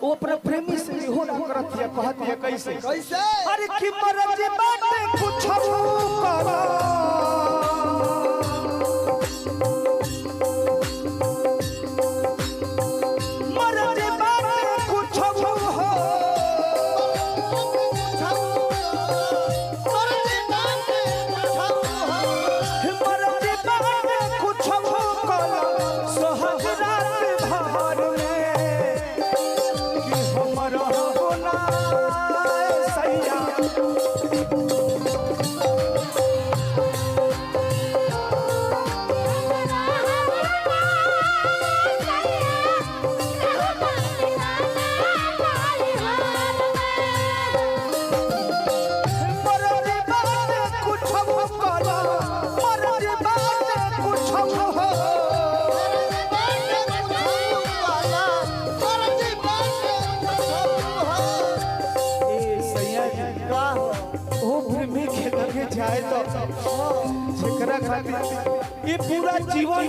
वो अपने प्रेमी से भी होना करत है कहत है कैसे कैसे अरे कि मरजी बाटे कुछ करो मरजी बाटे कुछ हो मरजी बाटे कुछ हो करो सोहग रात भर में कि हमर होना सैया जाए तो ये पूरा जीवन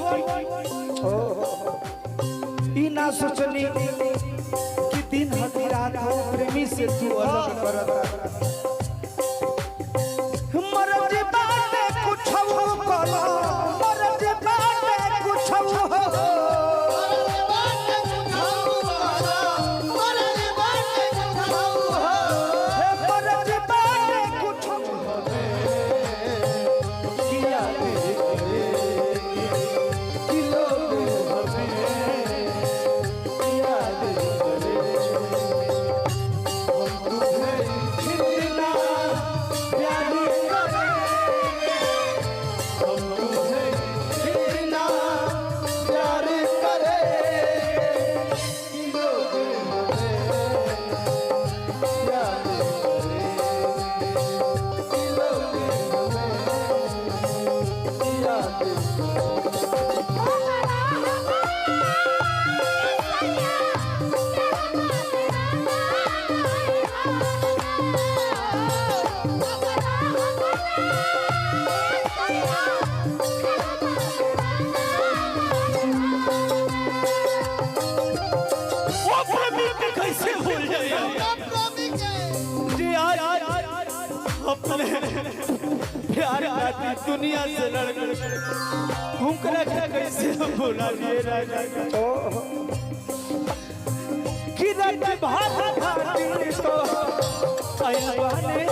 ई ना सोचनी कि दिन हती रात हो प्रेमी से तू अलग करत मरजी बाटे कुछ हो करो मरजी बाटे कुछ हो अपने प्यार खाती दुनिया से लड़ घूमकर कैसे भूला ये राजा कि रात भात खाती तो आईवाने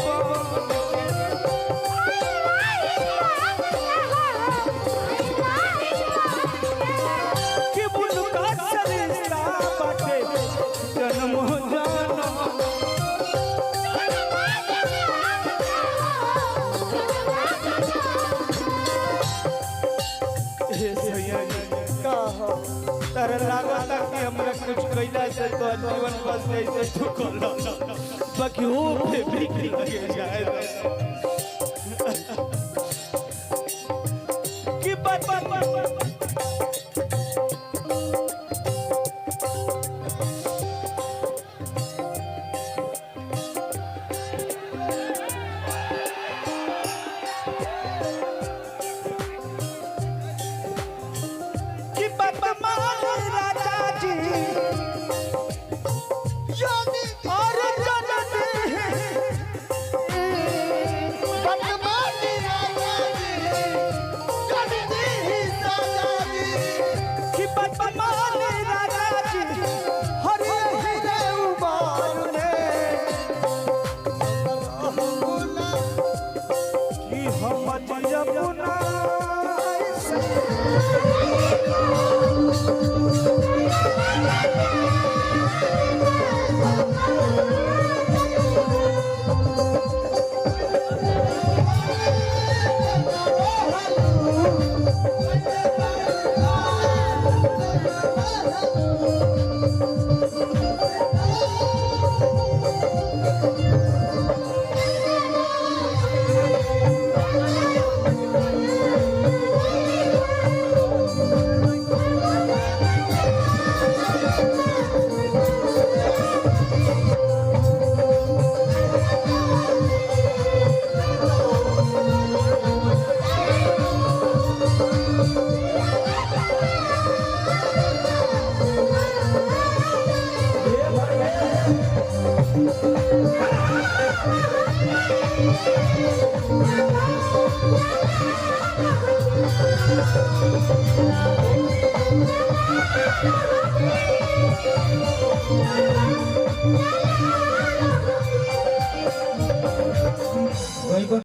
कि बुलका सरिश्ता बाटे जन्म जाना तारा लागता कि हमरा कुछ कैला से तो जीवन बस ऐसे ठुकर बाकी हो बिक्री लगे जाए कि Yeah.